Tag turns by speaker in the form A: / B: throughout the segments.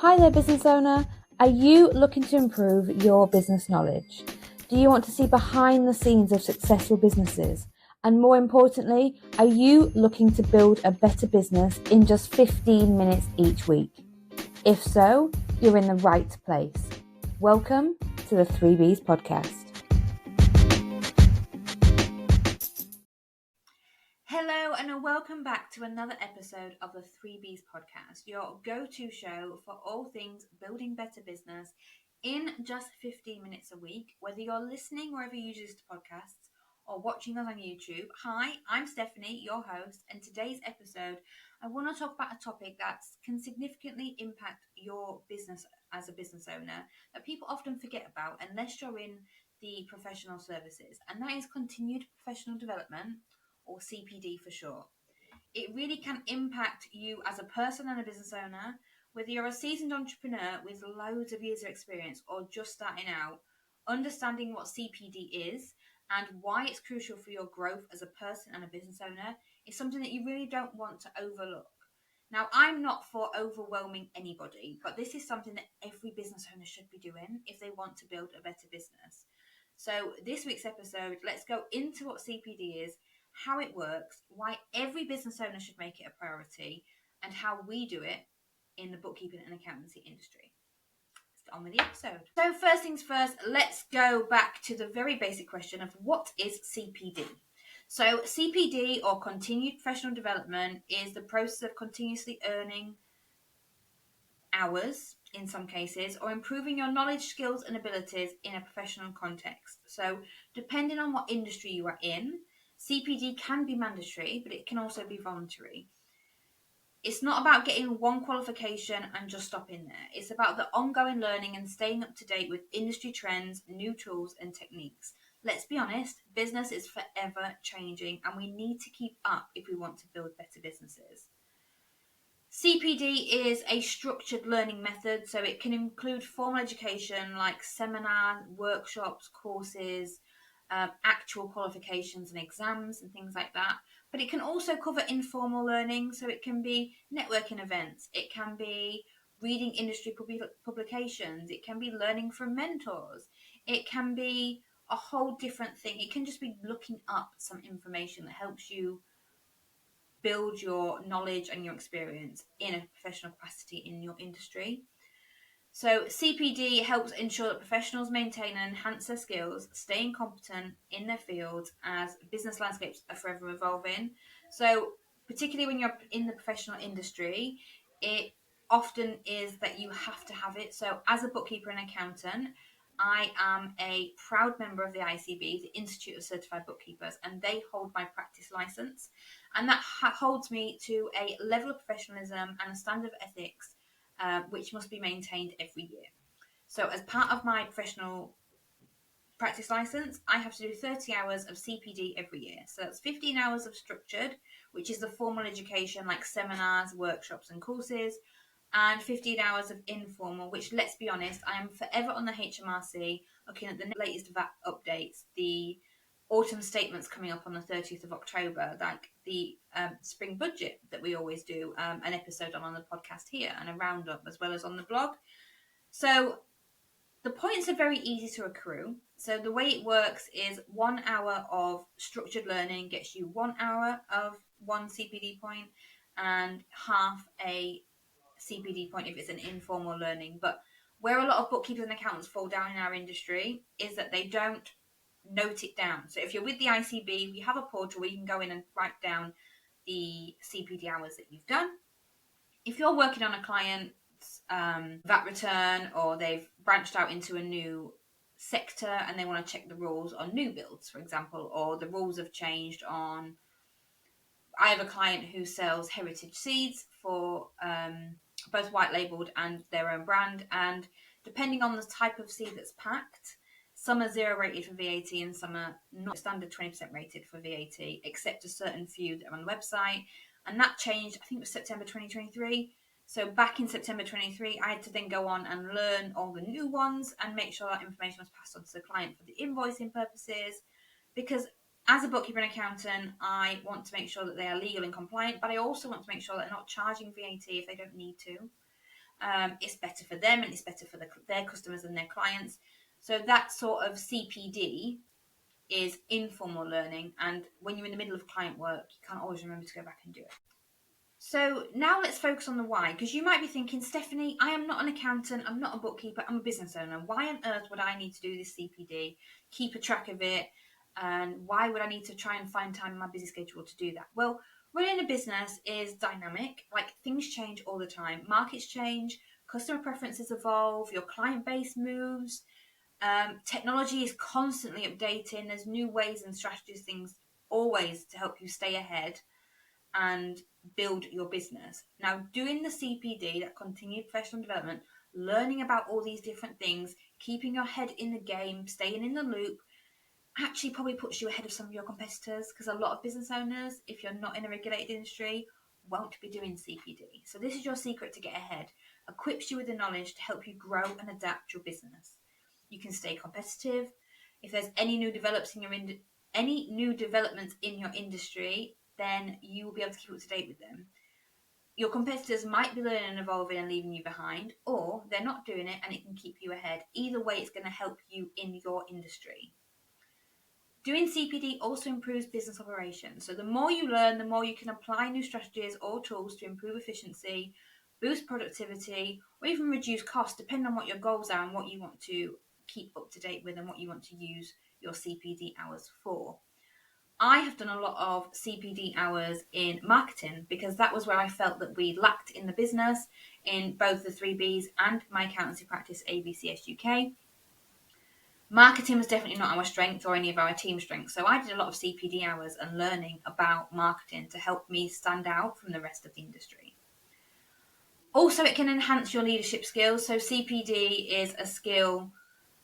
A: Hi there, business owner. Are you looking to improve your business knowledge? Do you want to see behind the scenes of successful businesses? And more importantly, are you looking to build a better business in just 15 minutes each week? If so, you're in the right place. Welcome to the 3Bs podcast.
B: Hello and welcome back to another episode of the 3Bs podcast, your go-to show for all things building better business in just 15 minutes a week. Whether you're listening wherever you use to podcasts or watching us on YouTube. Hi, I'm Stephanie, your host, and today's episode I want to talk about a topic that can significantly impact your business as a business owner that people often forget about unless you're in the professional services, and that is continued professional development, or CPD for short. It really can impact you as a person and a business owner, whether you're a seasoned entrepreneur with loads of years of experience or just starting out. Understanding what CPD is and why it's crucial for your growth as a person and a business owner is something that you really don't want to overlook. Now, I'm not for overwhelming anybody, but this is something that every business owner should be doing if they want to build a better business. So this week's episode, let's go into what CPD is, how it works, why every business owner should make it a priority, and how we do it in the bookkeeping and accountancy industry. Let's get on with the episode. So first things first, let's go back to the very basic question of what is CPD? So CPD, or continued professional development, is the process of continuously earning hours in some cases, or improving your knowledge, skills and abilities in a professional context. So depending on what industry you are in, CPD can be mandatory, but it can also be voluntary. It's not about getting one qualification and just stopping there. It's about the ongoing learning and staying up to date with industry trends, new tools and techniques. Let's be honest, business is forever changing and we need to keep up if we want to build better businesses. CPD is a structured learning method, so it can include formal education like seminars, workshops, courses, actual qualifications and exams and things like that. But it can also cover informal learning, so it can be networking events, it can be reading industry publications, it can be learning from mentors, it can be a whole different thing. It can just be looking up some information that helps you build your knowledge and your experience in a professional capacity in your industry. So CPD helps ensure that professionals maintain and enhance their skills, staying competent in their fields as business landscapes are forever evolving. So particularly when you're in the professional industry, it often is that you have to have it. So as a bookkeeper and accountant, I am a proud member of the ICB, the Institute of Certified Bookkeepers, and they hold my practice license. And that holds me to a level of professionalism and a standard of ethics which must be maintained every year. So as part of my professional practice license, I have to do 30 hours of CPD every year. So that's 15 hours of structured, which is the formal education like seminars, workshops and courses, and 15 hours of informal, which, let's be honest, I am forever on the HMRC looking at the latest VAT updates, the autumn statements coming up on the 30th of October, like the spring budget that we always do an episode on the podcast here and a roundup as well as on the blog. So the points are very easy to accrue. So the way it works is 1 hour of structured learning gets you 1 hour of one CPD point and half a CPD point if it's an informal learning. But where a lot of bookkeepers and accountants fall down in our industry is that they don't note it down. So if you're with the ICB, we have a portal where you can go in and write down the CPD hours that you've done. If you're working on a client's VAT return, or they've branched out into a new sector and they want to check the rules on new builds, for example, or the rules have changed on... I have a client who sells heritage seeds for both white labelled and their own brand, and depending on the type of seed that's packed, some are 0 rated for VAT and some are not standard 20% rated for VAT, except a certain few that are on the website. And that changed, I think it was September 2023. So back in September 23, I had to then go on and learn all the new ones and make sure that information was passed on to the client for the invoicing purposes. Because as a bookkeeper and accountant, I want to make sure that they are legal and compliant, but I also want to make sure that they're not charging VAT if they don't need to. It's better for them and it's better for their customers and their clients. So that sort of CPD is informal learning, and when you're in the middle of client work, you can't always remember to go back and do it. So now let's focus on the why, because you might be thinking, Stephanie, I am not an accountant, I'm not a bookkeeper, I'm a business owner. Why on earth would I need to do this CPD, keep a track of it, and why would I need to try and find time in my busy schedule to do that? Well, running a business is dynamic, like things change all the time. Markets change, customer preferences evolve, your client base moves, technology is constantly updating. There's new ways and strategies, things always to help you stay ahead and build your business. Now, doing the CPD, that continued professional development, learning about all these different things, keeping your head in the game, staying in the loop, actually probably puts you ahead of some of your competitors, because a lot of business owners, if you're not in a regulated industry, won't be doing CPD. So this is your secret to get ahead. Equips you with the knowledge to help you grow and adapt your business. You can stay competitive. If there's any new developments in your industry, then you will be able to keep up to date with them. Your competitors might be learning and evolving and leaving you behind, or they're not doing it and it can keep you ahead. Either way, it's going to help you in your industry. Doing CPD also improves business operations. So the more you learn, the more you can apply new strategies or tools to improve efficiency, boost productivity, or even reduce costs, depending on what your goals are and what you want to keep up to date with and what you want to use your CPD hours for. I have done a lot of CPD hours in marketing because that was where I felt that we lacked in the business in both the 3Bs and my accountancy practice ABCS UK. Marketing was definitely not our strength or any of our team strengths, so I did a lot of CPD hours and learning about marketing to help me stand out from the rest of the industry. Also, it can enhance your leadership skills. So CPD is a skill,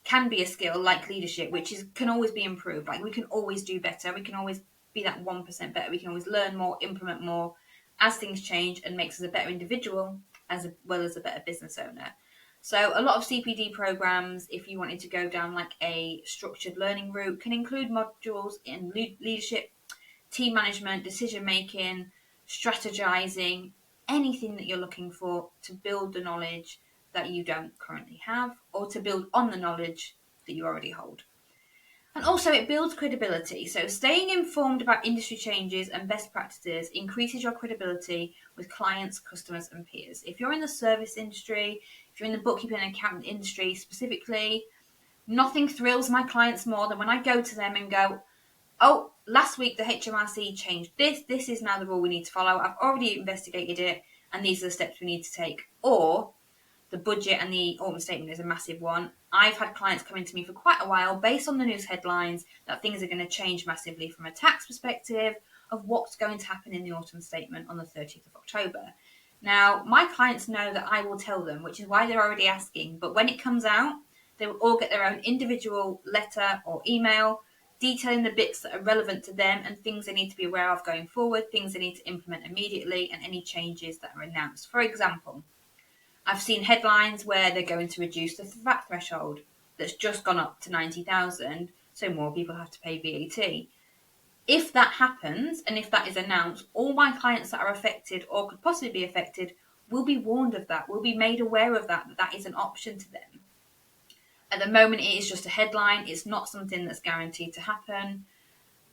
B: can be a skill like leadership, which can always be improved. Like we can always do better. We can always be that 1% better. We can always learn more, implement more as things change, and makes us a better individual as well as a better business owner. So a lot of CPD programs, if you wanted to go down like a structured learning route, can include modules in leadership, team management, decision making, strategizing, anything that you're looking for to build the knowledge that you don't currently have, or to build on the knowledge that you already hold. And also it builds credibility. So staying informed about industry changes and best practices increases your credibility with clients, customers and peers. If you're in the service industry, if you're in the bookkeeping and accounting industry specifically, nothing thrills my clients more than when I go to them and go, oh, last week the HMRC changed this. This is now the rule we need to follow. I've already investigated it and these are the steps we need to take. Or the budget and the autumn statement is a massive one. I've had clients coming to me for quite a while based on the news headlines that things are going to change massively from a tax perspective of what's going to happen in the autumn statement on the 30th of October. Now, my clients know that I will tell them, which is why they're already asking. But when it comes out, they will all get their own individual letter or email detailing the bits that are relevant to them and things they need to be aware of going forward, things they need to implement immediately, and any changes that are announced. For example, I've seen headlines where they're going to reduce the VAT threshold that's just gone up to 90,000, so more people have to pay VAT. If that happens, and if that is announced, all my clients that are affected or could possibly be affected will be warned of that, will be made aware of that that is an option to them. At the moment, it is just a headline. It's not something that's guaranteed to happen.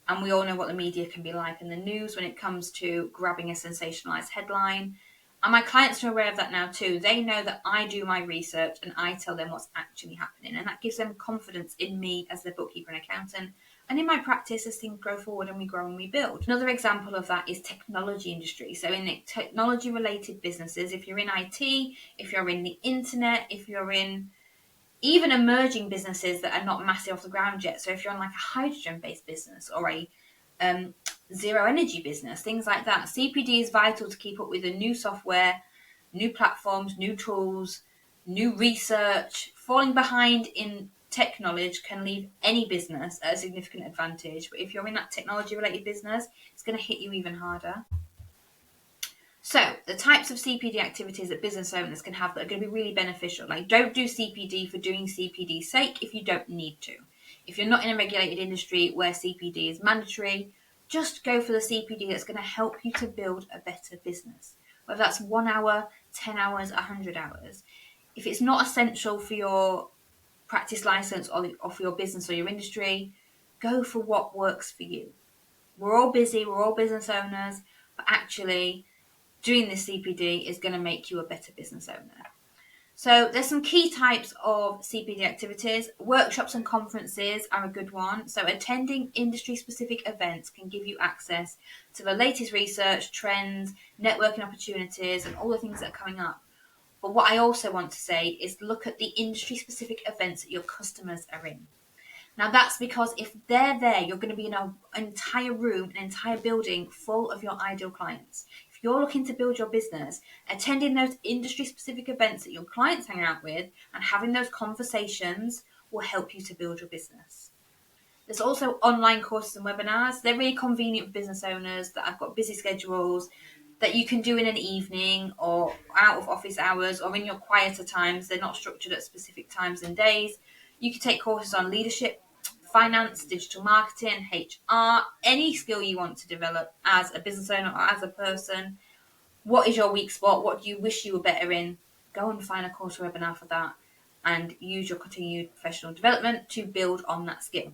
B: And we all know what the media can be like in the news when it comes to grabbing a sensationalized headline. And my clients are aware of that now too. They know that I do my research and I tell them what's actually happening. And that gives them confidence in me as their bookkeeper and accountant and in my practice as things grow forward and we grow and we build. Another example of that is technology industry. So in the technology related businesses, if you're in IT, if you're in the internet, if you're in even emerging businesses that are not massive off the ground yet. So if you're on like a hydrogen based business or a zero energy business, things like that. CPD is vital to keep up with the new software, new platforms, new tools, new research. Falling behind in tech knowledge can leave any business at a significant advantage. But if you're in that technology related business, it's going to hit you even harder. So the types of CPD activities that business owners can have that are going to be really beneficial. Like, don't do CPD for doing CPD's sake if you don't need to. If you're not in a regulated industry where CPD is mandatory, just go for the CPD that's going to help you to build a better business. whether that's 1 hour, 10 hours, 100 hours. If it's not essential for your practice license or for your business or your industry, go for what works for you. We're all busy, we're all business owners, but actually doing this CPD is going to make you a better business owner. So there's some key types of CPD activities. Workshops and conferences are a good one. So attending industry-specific events can give you access to the latest research, trends, networking opportunities, and all the things that are coming up. But what I also want to say is look at the industry-specific events that your customers are in. Now that's because if they're there, you're going to be in an entire room, an entire building full of your ideal clients. If you're looking to build your business, attending those industry-specific events that your clients hang out with and having those conversations will help you to build your business. There's also online courses and webinars. They're really convenient for business owners that have got busy schedules that you can do in an evening or out of office hours or in your quieter times. They're not structured at specific times and days. You can take courses on leadership, finance, digital marketing, HR, any skill you want to develop as a business owner or as a person. What is your weak spot? What do you wish you were better in? Go and find a course or webinar for that and use your continued professional development to build on that skill.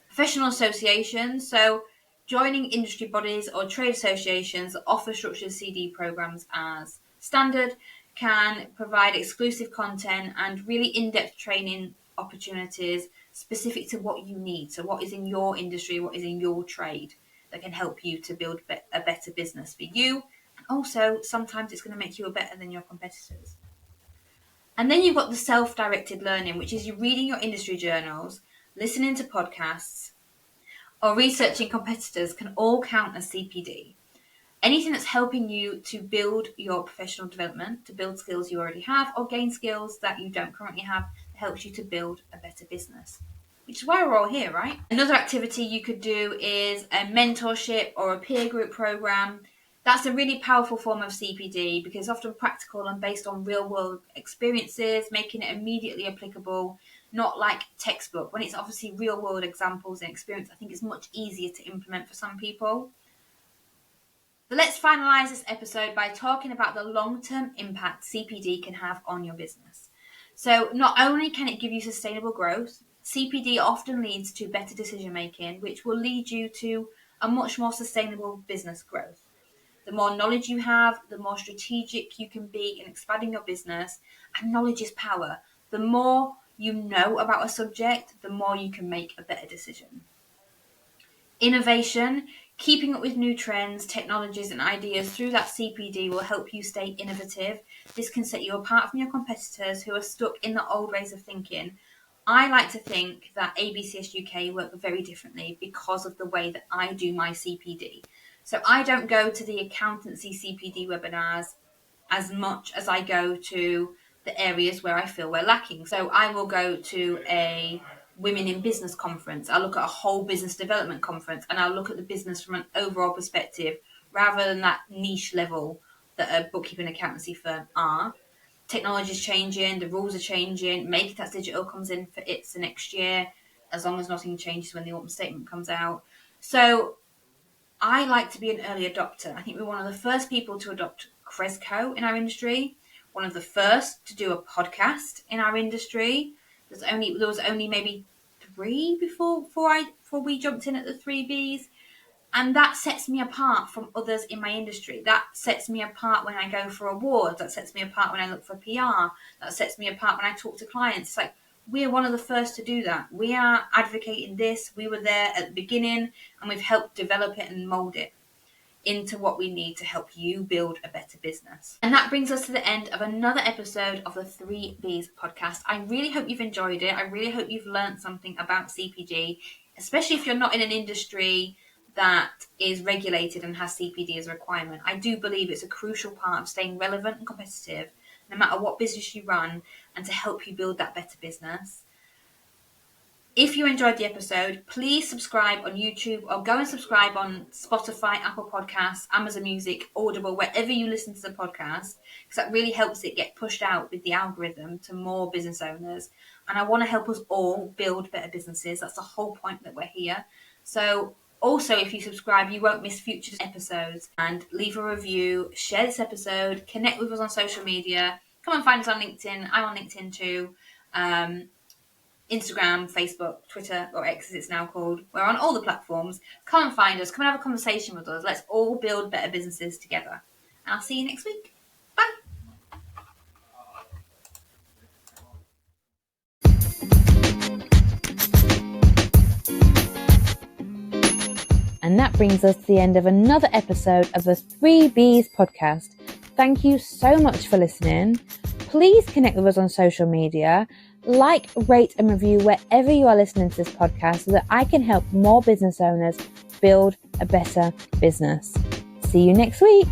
B: Professional associations, so joining industry bodies or trade associations that offer structured CD programs as standard can provide exclusive content and really in-depth training opportunities specific to what you need. So what is in your industry, what is in your trade that can help you to build a better business for you. And also, sometimes it's going to make you better than your competitors. And then you've got the self-directed learning, which is you reading your industry journals, listening to podcasts, or researching competitors can all count as CPD. Anything that's helping you to build your professional development, to build skills you already have, or gain skills that you don't currently have, helps you to build a better business. Which is why we're all here, right? Another activity you could do is a mentorship or a peer group program. That's a really powerful form of CPD because it's often practical and based on real world experiences, making it immediately applicable, not like textbook. When it's obviously real world examples and experience, I think it's much easier to implement for some people. So let's finalise this episode by talking about the long-term impact CPD can have on your business. So not only can it give you sustainable growth, CPD often leads to better decision making, which will lead you to a much more sustainable business growth. The more knowledge you have, the more strategic you can be in expanding your business, and knowledge is power. The more you know about a subject, the more you can make a better decision. Innovation, keeping up with new trends, technologies and ideas through that CPD will help you stay innovative. This can set you apart from your competitors who are stuck in the old ways of thinking. I like to think that ABCS UK work very differently because of the way that I do my CPD. So I don't go to the accountancy CPD webinars as much as I go to the areas where I feel we're lacking. So I will go to a Women in Business conference. I'll look at a whole business development conference and I'll look at the business from an overall perspective rather than that niche level that a bookkeeping accountancy firm are. Technology is changing, the rules are changing, Make Tax Digital comes in for ITSA next year, as long as nothing changes when the autumn statement comes out. So I like to be an early adopter. I think we're one of the first people to adopt Cresco in our industry, one of the first to do a podcast in our industry. There was only maybe 3 before we jumped in at the 3Bs. And that sets me apart from others in my industry. That sets me apart when I go for awards. That sets me apart when I look for PR. That sets me apart when I talk to clients. It's like, we're one of the first to do that. We are advocating this. We were there at the beginning and we've helped develop it and mold it into what we need to help you build a better business. And that brings us to the end of another episode of the 3Bs podcast. I really hope you've enjoyed it. I really hope you've learned something about CPD, especially if you're not in an industry that is regulated and has CPD as a requirement. I do believe it's a crucial part of staying relevant and competitive, no matter what business you run, and to help you build that better business. If you enjoyed the episode, please subscribe on YouTube or go and subscribe on Spotify, Apple Podcasts, Amazon Music, Audible, wherever you listen to the podcast, because that really helps it get pushed out with the algorithm to more business owners. And I want to help us all build better businesses. That's the whole point that we're here. So Also, if you subscribe, you won't miss future episodes. And leave a review, share this episode, connect with us on social media. Come and find us on LinkedIn. I'm on LinkedIn too. Instagram, Facebook, Twitter, or X as it's now called. We're on all the platforms. Come and find us. Come and have a conversation with us. Let's all build better businesses together. And I'll see you next week. Bye.
A: And that brings us to the end of another episode of the 3Bs podcast. Thank you so much for listening. Please connect with us on social media. Like, rate and review wherever you are listening to this podcast so that I can help more business owners build a better business. See you next week.